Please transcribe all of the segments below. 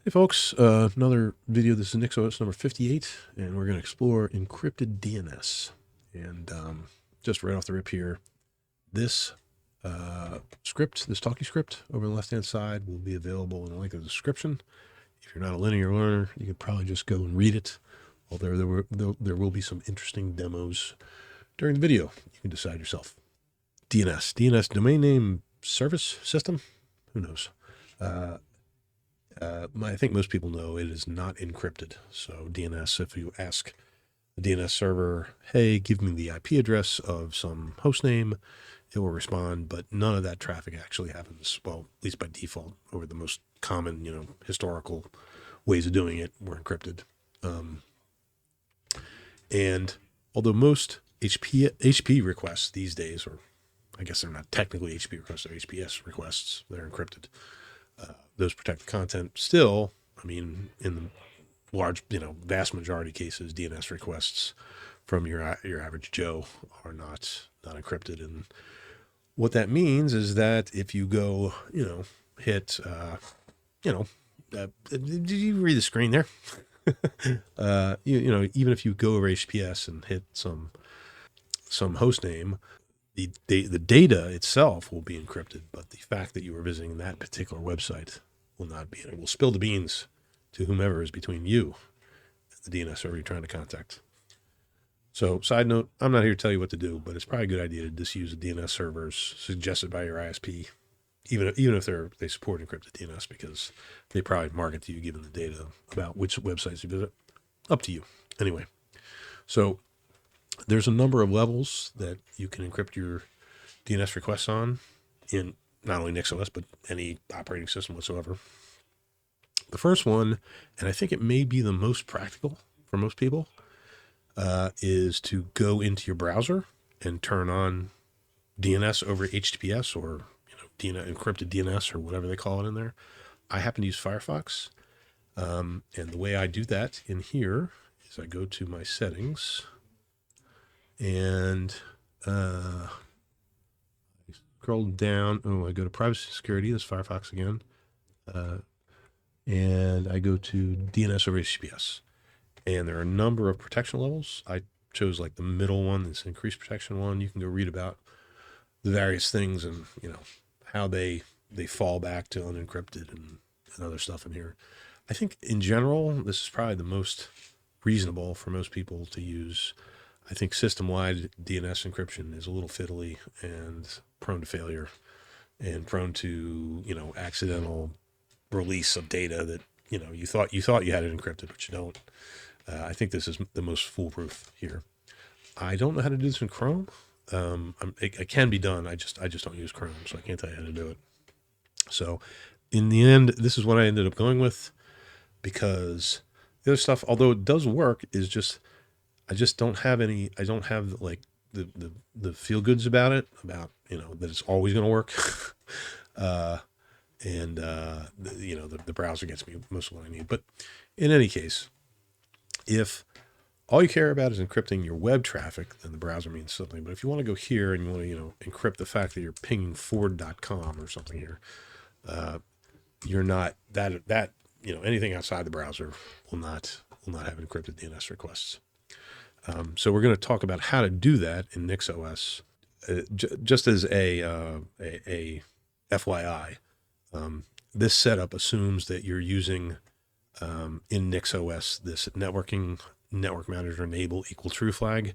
Hey folks, another video. This is NixOS number 58, and we're going to explore encrypted DNS. And just right off the rip here, this script, this talkie script over on the left-hand side will be available in the link in the description. If you're not a linear learner, you could probably just go and read it, although there will be some interesting demos during the video. You can decide yourself. DNS, domain name service system, who knows? I think most people know it is not encrypted. So DNS, if you ask the DNS server, hey, give me the IP address of some host name, it will respond, but none of that traffic actually happens. Well, at least by default, over the most common, historical ways of doing it were encrypted. And although most HP requests these days, or I guess they're not technically HP requests, they're HTTPS requests, they're encrypted. Those protect the content. Still, I mean, in the large, vast majority of cases, DNS requests from your average Joe are not encrypted. And what that means is that if you go, hit, did you read the screen there? Even if you go over HTTPS and hit some host name, the data itself will be encrypted, but the fact that you were visiting that particular website will not be. It will spill the beans to whomever is between you and the DNS server you're trying to contact. So, side note, I'm not here to tell you what to do, but it's probably a good idea to just use the DNS servers suggested by your ISP, even if they support encrypted DNS, because they probably market to you given the data about which websites you visit. Up to you. Anyway, so there's a number of levels that you can encrypt your DNS requests on in not only NixOS, but any operating system whatsoever. The first one, and I think it may be the most practical for most people, is to go into your browser and turn on DNS over HTTPS, or encrypted DNS, or whatever they call it in there. I happen to use Firefox, and the way I do that in here is I go to my settings, and scroll down. Oh, I go to privacy and security. This is Firefox again. And I go to DNS over HTTPS. And there are a number of protection levels. I chose like the middle one, this increased protection one. You can go read about the various things and, how they fall back to unencrypted and other stuff in here. I think in general, this is probably the most reasonable for most people to use. I think system-wide DNS encryption is a little fiddly and prone to failure and prone to, accidental release of data that, you thought you had it encrypted, but you don't. I think this is the most foolproof here. I don't know how to do this in Chrome. It can be done. I just don't use Chrome, so I can't tell you how to do it. So in the end, this is what I ended up going with, because the other stuff, although it does work, is just, I just don't have any, I don't have like the feel goods about it, about, that it's always going to work. The browser gets me most of what I need. But in any case, if all you care about is encrypting your web traffic, then the browser means something. But if you want to go here and you want to, encrypt the fact that you're pinging Ford.com or something here, you're not anything outside the browser will not have encrypted DNS requests. So we're going to talk about how to do that in NixOS. Just as a FYI, this setup assumes that you're using in NixOS this network manager enable equal true flag.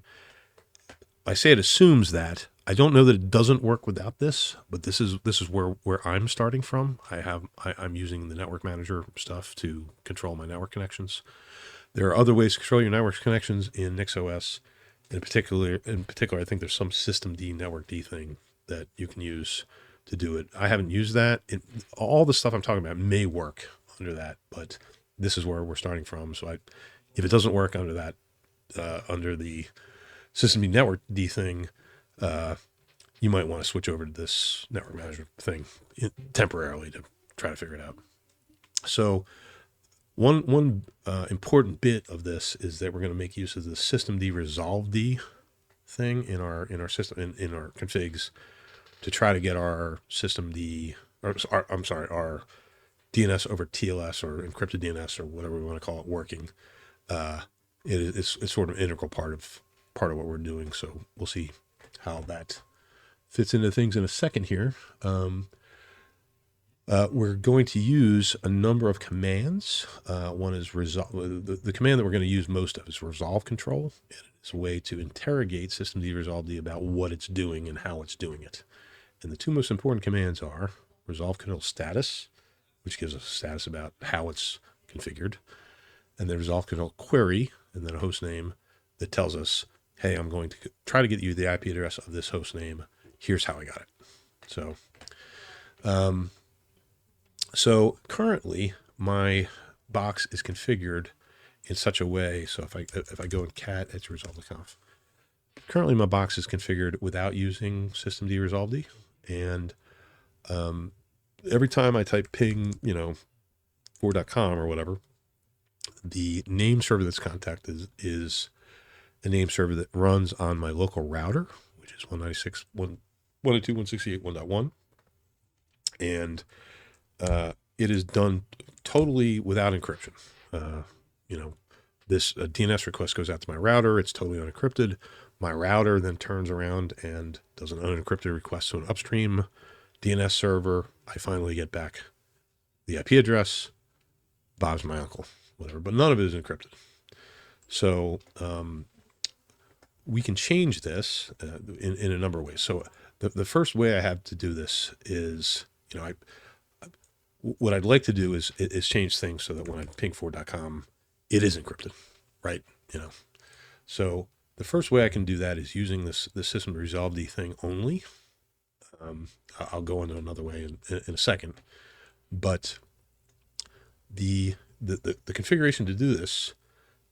I say it assumes that. I don't know that it doesn't work without this, but this is where I'm starting from. I'm using the network manager stuff to control my network connections. There are other ways to control your network connections in NixOS. In particular, I think there's some systemd network D thing that you can use to do it. I haven't used that. All the stuff I'm talking about may work under that, but this is where we're starting from. So if it doesn't work under that, under the systemd network D thing, you might want to switch over to this network manager thing temporarily to try to figure it out. So one important bit of this is that we're going to make use of the systemd resolve D thing in our system in our configs to try to get our systemd, our DNS over TLS or encrypted DNS or whatever we want to call it working, it's sort of an integral part of what we're doing. So we'll see how that fits into things in a second here. We're going to use a number of commands. One is resolve. The command that we're going to use most of is resolve control. It's a way to interrogate systemd resolved about what it's doing and how it's doing it. And the two most important commands are resolve control status, which gives us a status about how it's configured, and then resolve control query, and then a host name that tells us, hey, I'm going to try to get you the IP address of this host name. Here's how I got it. So currently my box is configured in such a way. So if I go in cat at resolve.conf, currently my box is configured without using systemd resolved. And every time I type ping, 4.com or whateve, the name server that's contacted is a name server that runs on my local router, which is 192.168.1.1. And it is done totally without encryption. This DNS request goes out to my router. It's totally unencrypted. My router then turns around and does an unencrypted request to an upstream DNS server. I finally get back the IP address. Bob's my uncle, whatever, but none of it is encrypted. So we can change this in a number of ways. So the first way I have to do this is, what I'd like to do is change things so that when I ping 4.com, it is encrypted, right? So the first way I can do that is using the systemd resolved thing only. I'll go into another way in a second, but the configuration to do this,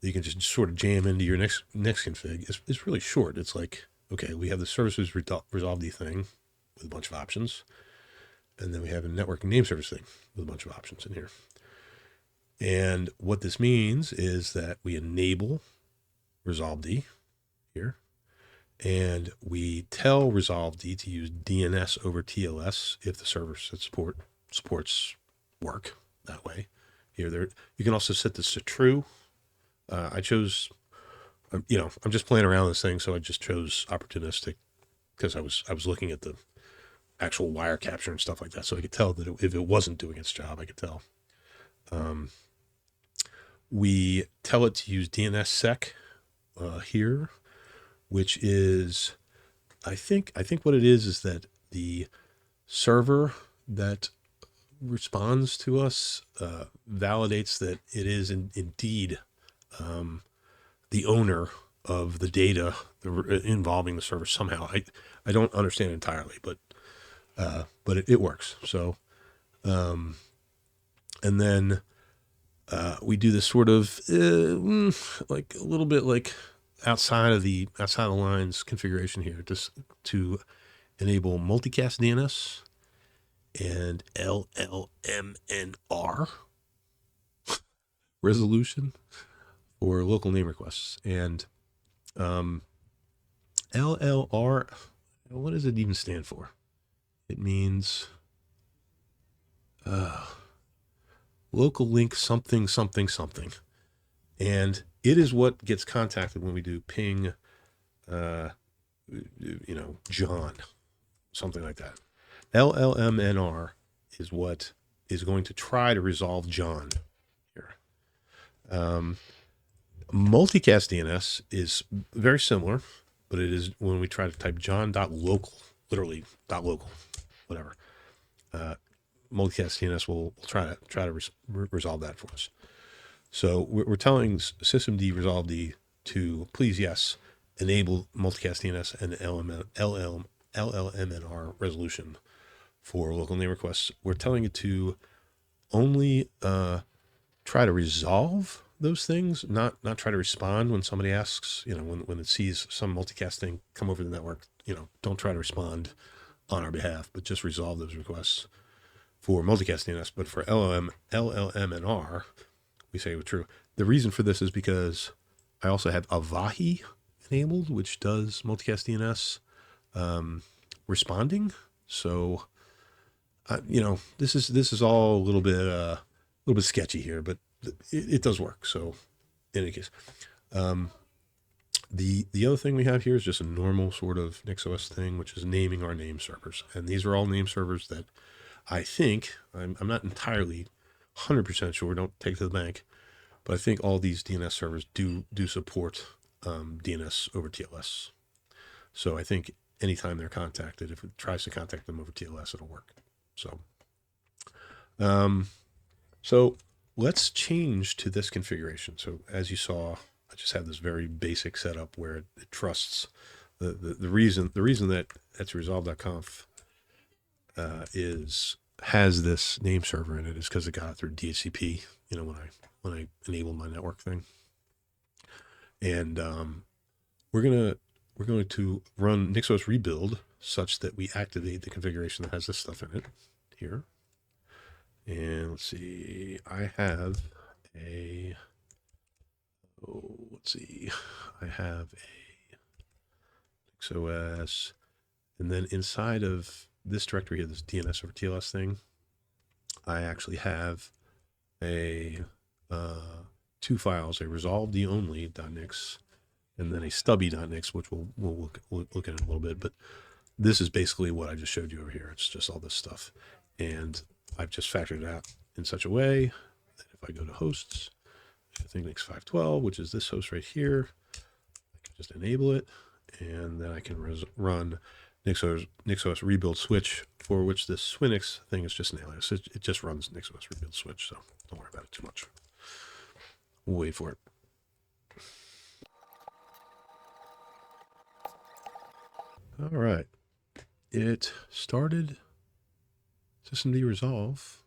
that you can just sort of jam into your next config is really short. It's like, okay, we have the services resolved thing with a bunch of options. And then we have a networking name service thing with a bunch of options in here. And what this means is that we enable resolved here, and we tell resolved to use DNS-over-TLS if the server supports work that way. Here, you can also set this to true. I chose, I'm just playing around with this thing, so I just chose opportunistic because I was looking at the actual wire capture and stuff like that, so I could tell that if it wasn't doing its job, I could tell. We tell it to use DNSSEC here, which is, I think what it is that the server that responds to us validates that it is indeed the owner of the data involving the server somehow. I don't understand it entirely, but it works. So, and then we do this sort of like a little bit like outside of the lines configuration here, just to enable multicast DNS and LLMNR resolution for local name requests. And LLR, what does it even stand for? It means local link something. And it is what gets contacted when we do ping, John, something like that. LLMNR is what is going to try to resolve John here. Multicast DNS is very similar, but it is when we try to type john.local, literally .local, whatever. Multicast DNS will try to resolve that for us. So we're telling systemd resolved to please, yes, enable multicast DNS and LLMNR resolution for local name requests. We're telling it to only try to resolve those things, not try to respond when somebody asks, when it sees some multicast thing come over the network, don't try to respond on our behalf, but just resolve those requests for multicast DNS. But for LLMNR, we say it true. The reason for this is because I also have Avahi enabled, which does multicast DNS responding. So this is all a little bit sketchy here, but it does work. So in any case, the other thing we have here is just a normal sort of NixOS thing, which is naming our name servers. And these are all name servers that I think, I'm not entirely 100% sure, don't take it to the bank, but I think all these DNS servers do support DNS over TLS. So I think anytime they're contacted, if it tries to contact them over TLS, it'll work. So let's change to this configuration. So as you saw, I just have this very basic setup where it trusts the reason that etsresolve.conf has this name server in it is because it got it through DHCP, when I enabled my network thing. And we're going to run NixOS rebuild such that we activate the configuration that has this stuff in it here. And let's see, I have a NixOS, and then inside of this directory here, this DNS-over-TLS thing, I actually have a two files, a resolved-only.nix and then a stubby.nix, which we'll look at in a little bit. But this is basically what I just showed you over here. It's just all this stuff. And I've just factored it out in such a way that if I go to hosts, I think Nix 512, which is this host right here, I can just enable it, and then I can run NixOS rebuild switch, for which this Swinix thing is just an alias. It just runs NixOS rebuild switch, so don't worry about it too much. We'll wait for it. All right. It started systemd resolve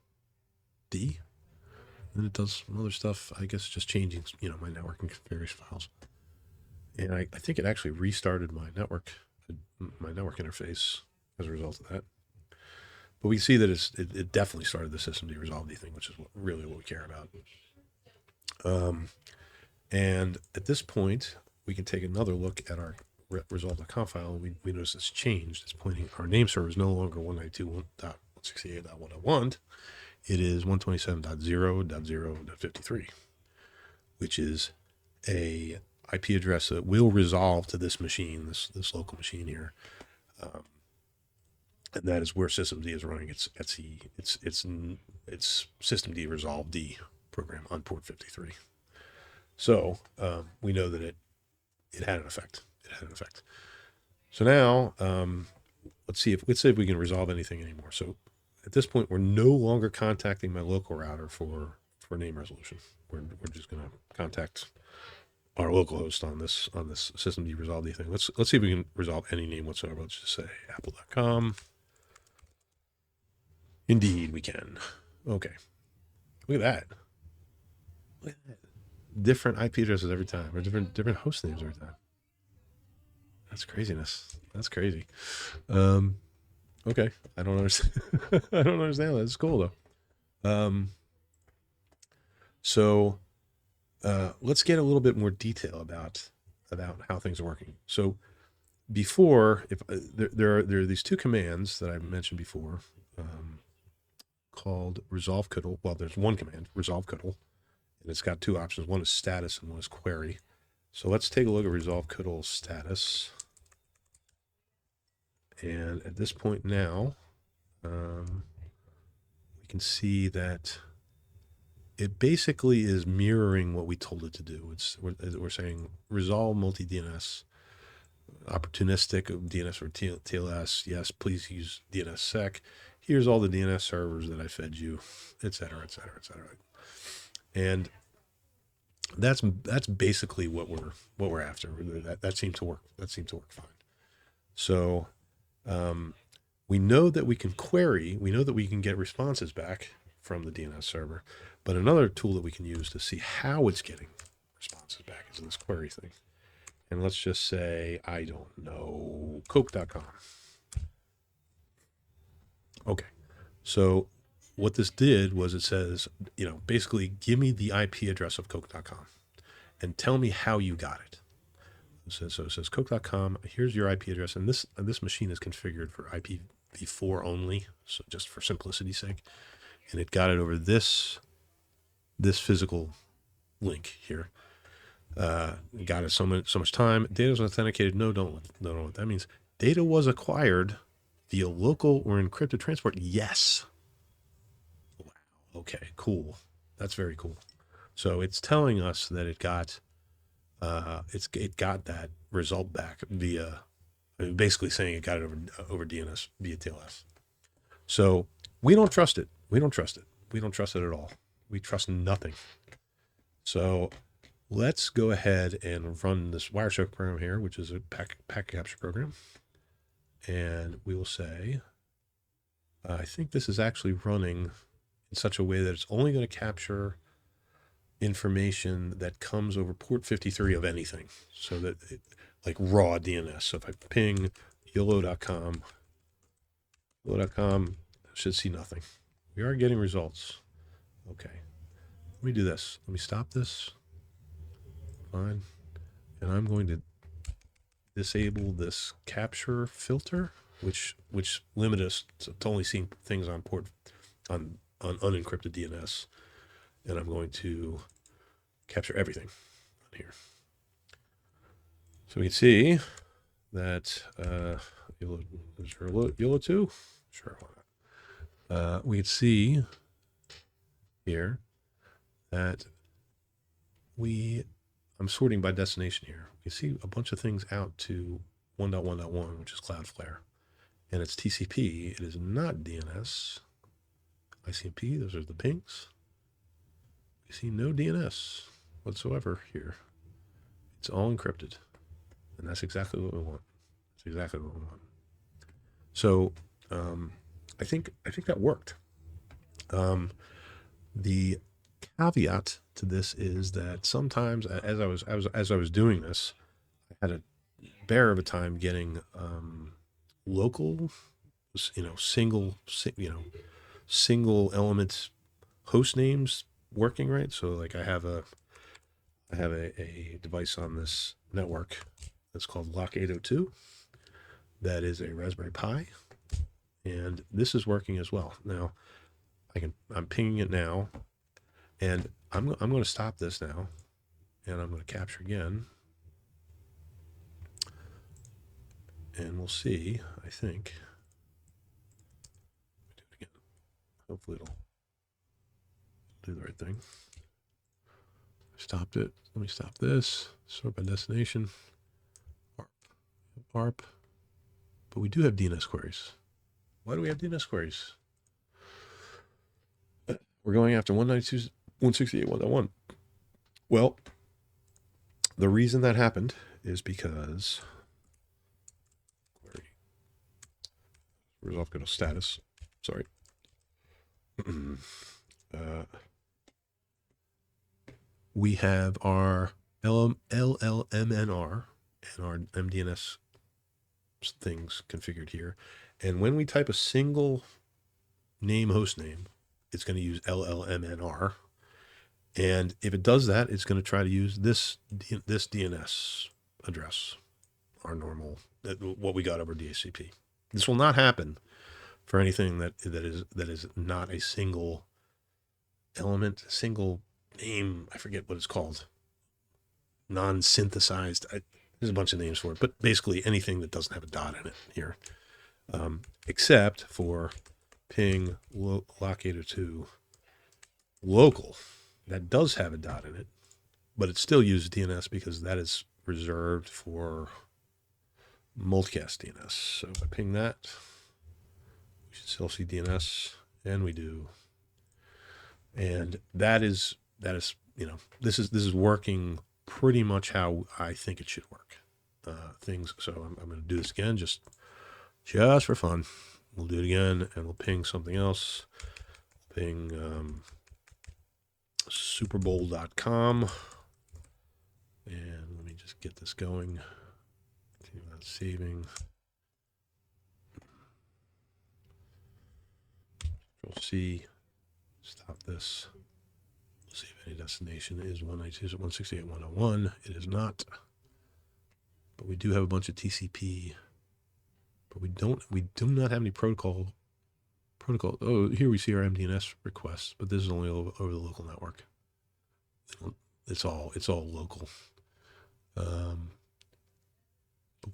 D. And it does some other stuff, I guess, just changing, my networking configuration files. And I think it actually restarted my network interface as a result of that. But we see that it definitely started the systemd resolve D thing, which is really what we care about. And at this point, we can take another look at our resolve.conf file. We notice it's changed. It's pointing, our name server is no longer 192.168.1.1. It is 127.0.0.53, which is a IP address that will resolve to this machine, this local machine here. And that is where systemd is running its systemd resolve D program on port 53. So we know that it had an effect. So now let's see if we can resolve anything anymore. So at this point, we're no longer contacting my local router for name resolution. We're just going to contact our local host on this systemd resolve D thing. Let's see if we can resolve any name whatsoever. Let's just say apple.com. Indeed, we can. Okay. Look at that. Different IP addresses every time, or different host names every time. That's craziness. That's crazy. Okay. I don't understand. I don't understand that. It's cool though. So let's get a little bit more detail about how things are working. So before, if there are these two commands that I mentioned before, called resolve_ctl. Well, there's one command, resolve_ctl, and it's got two options. One is status and one is query. So let's take a look at resolve_ctl status. And at this point now, we can see that it basically is mirroring what we told it to do. We're saying resolve multi-DNS, opportunistic DNS-over-TLS. Yes, please use DNSSEC. Here's all the DNS servers that I fed you, et cetera, et cetera, et cetera. And that's basically what we're after. That seemed to work. That seemed to work fine. So we know that we can query. We know that we can get responses back from the DNS server. But another tool that we can use to see how it's getting responses back is this query thing. And let's just say, I don't know, Coke.com. Okay. So what this did was it says, basically give me the IP address of Coke.com and tell me how you got it. So it says Coke.com, here's your IP address. And this machine is configured for v4 only, so just for simplicity's sake, and it got it over this physical link here. Got it so much time. Data was authenticated. No, don't know what that means. Data was acquired via local or encrypted transport. Yes. Wow. Okay, cool. That's very cool. So it's telling us that it got that result back via, basically saying it got it over DNS via TLS. So we don't trust it. We don't trust it at all. We trust nothing. So let's go ahead and run this Wireshark program here, which is a packet capture program. And we will say, I think this is actually running in such a way that it's only going to capture information that comes over port 53 of anything. So that, like raw DNS. So if I ping YOLO.com, should see nothing. We are getting results. Okay. Let me do this. Let me stop this. Fine. And I'm going to disable this capture filter, which limit us to only seeing things on unencrypted DNS. And I'm going to capture everything on here. So we can see that YOLO 2? Sure, why not? We can see here that I'm sorting by destination here. You see a bunch of things out to 1.1.1, which is Cloudflare. And it's TCP. It is not DNS. ICMP, those are the pings. You see no DNS whatsoever here. It's all encrypted. And that's exactly what we want. That's exactly what we want. So I think that worked. The caveat to this is that sometimes, as I was doing this, I had a bear of a time getting local, single element host names working right. So like I have a device on this network that's called Lock 802. That is a Raspberry Pi, and this is working as well. Now I'm pinging it now, and I'm going to stop this now, and I'm going to capture again, and we'll see. I think. Do it again. Hopefully it'll do the right thing. Stopped it. Let me stop this. Sort by destination. ARP. But we do have DNS queries. Why do we have DNS queries? We're going after 192.168.1.1. Well, the reason that happened is because resolve go to status. Sorry. We have our LLMNR and our MDNS things configured here. And when we type a single name, host name, it's going to use LLMNR. And if it does that, it's going to try to use this DNS address, our normal, what we got over DHCP. This will not happen for anything that is not a single element, single name. I forget what it's called. Non-synthesized. There's a bunch of names for it, but basically anything that doesn't have a dot in it here, except for ping lock 802 local. That does have a dot in it, but it still uses DNS because that is reserved for multicast DNS. So if I ping that, we should still see DNS, and we do. And that is this is working pretty much how I think it should work. So I'm going to do this again, just for fun. We'll do it again, and we'll ping something else. Ping superbowl.com, and let me just get this going. Saving. Control C. Stop this. We'll see if any destination is 192.168.1.1. It is not. But we do have a bunch of TCP but we do not have any protocol. Oh, here we see our MDNS requests, but this is only over the local network. It's all local. But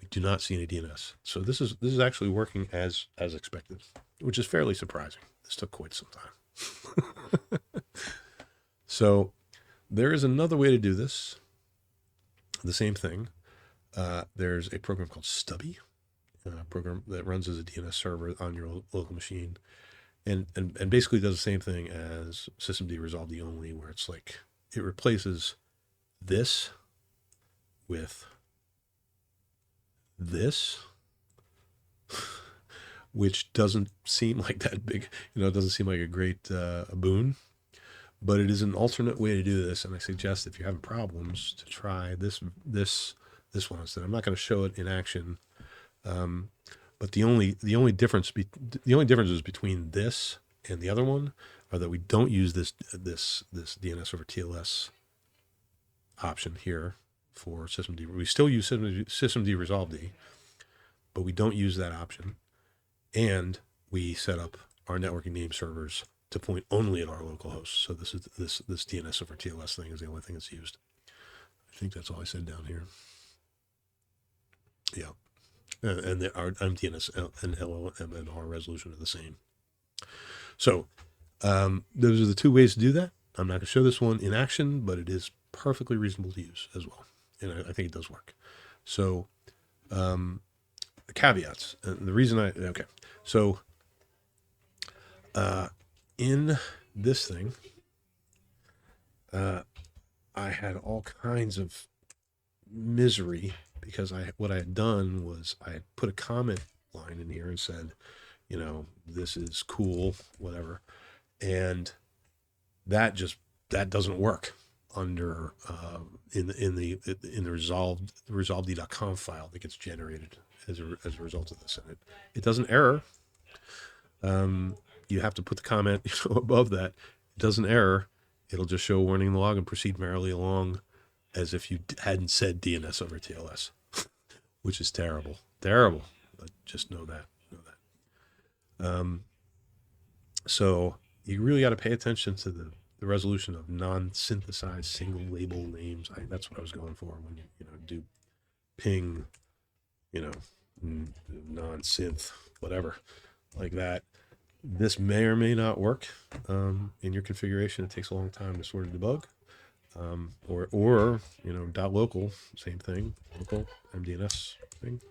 we do not see any DNS. So this is actually working as expected, which is fairly surprising. This took quite some time. So there is another way to do this. The same thing. There's a program called Stubby, a program that runs as a DNS server on your local machine, and basically does the same thing as systemd resolved only, where it's like it replaces this with this, which doesn't seem like that big, it doesn't seem like a great boon, but it is an alternate way to do this. And I suggest if you're having problems to try this one instead. I'm not going to show it in action, but the only differences between this and the other one are that we don't use this DNS-over-TLS option here for systemd. We still use systemd resolved, but we don't use that option, and we set up our networking name servers to point only at our local host. So this DNS-over-TLS thing is the only thing that's used. I think that's all I said down here. Yeah, and our MDNS and LLM and R resolution are the same. So those are the two ways to do that. I'm not going to show this one in action, but it is perfectly reasonable to use as well, and I think it does work. So the caveats, and the reason so in this thing, I had all kinds of misery because what I had done was I had put a comment line in here and said, this is cool, whatever, and that doesn't work under in the resolved.conf file that gets generated as a result of this, and it doesn't error. You have to put the comment above that. It doesn't error. It'll just show warning in the log and proceed merrily along as if you hadn't said DNS-over-TLS, which is terrible. But just know that. So you really got to pay attention to the resolution of non-synthesized single label names. That's what I was going for when you do ping, non-synth, whatever, like that. This may or may not work in your configuration. It takes a long time to sort of debug. Or .local, same thing, local MDNS thing.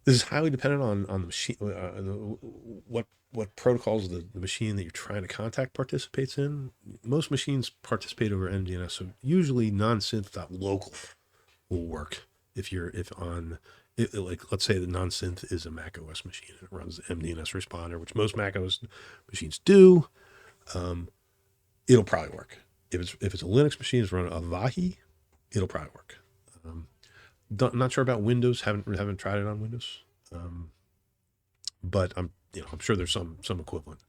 This is highly dependent on the machine, what protocols the machine that you're trying to contact participates in. Most machines participate over MDNS, so usually non-synth.local will work if on like, let's say the non-synth is a Mac OS machine and it runs the MDNS responder, which most Mac OS machines do. It'll probably work. If it's a Linux machine that's running Avahi, it'll probably work. Not sure about Windows. Haven't tried it on Windows, but I'm sure there's some equivalent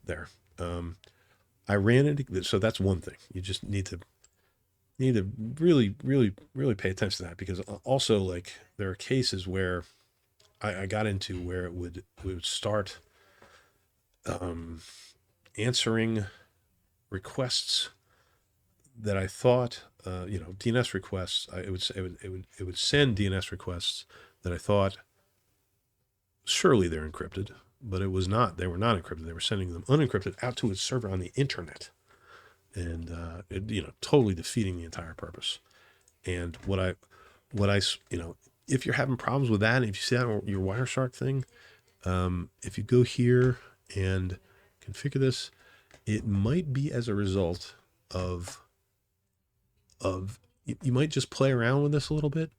there. I ran it, so that's one thing. You just need to really pay attention to that, because also, like, there are cases where I got into where it would start answering requests that I thought, DNS requests. It would send DNS requests that I thought surely they're encrypted, but it was not. They were not encrypted. They were sending them unencrypted out to a server on the internet, and totally defeating the entire purpose. And what I if you're having problems with that, if you see that on your Wireshark thing, if you go here and configure this, it might be as a result of you might just play around with this a little bit.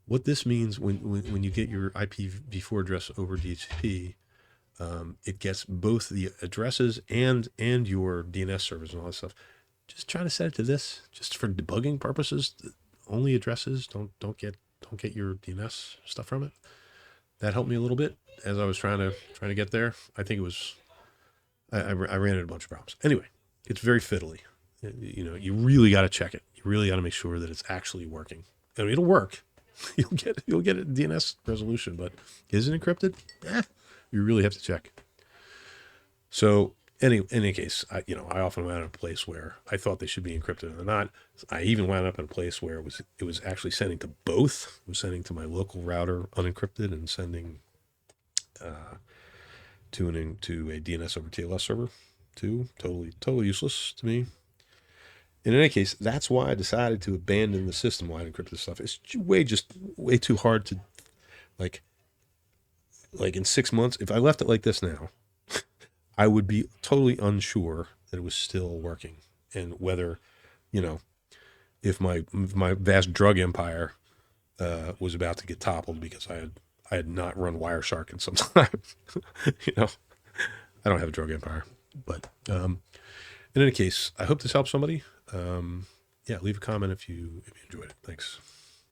What this means when you get your IPv4 address over DHCP, it gets both the addresses and your DNS servers and all that stuff. Just try to set it to this, just for debugging purposes. Only addresses. Don't get your DNS stuff from it. That helped me a little bit as I was trying to get there. I think it was I ran into a bunch of problems. Anyway, it's very fiddly. You really got to check it. You really got to make sure that it's actually working. I mean, it'll work. you'll get a DNS resolution, but is it encrypted? You really have to check. So in any case, I often wound up in a place where I thought they should be encrypted and they're not. I even wound up in a place where it was actually sending to both. It was sending to my local router unencrypted and sending to a DNS over TLS server too. Totally useless to me. In any case, that's why I decided to abandon the system-wide encrypted stuff. It's way too hard to like in 6 months. If I left it like this now, I would be totally unsure that it was still working and whether, if my vast drug empire was about to get toppled because I had not run Wireshark in some time. I don't have a drug empire, but in any case, I hope this helps somebody. Yeah, leave a comment if you enjoyed it. Thanks.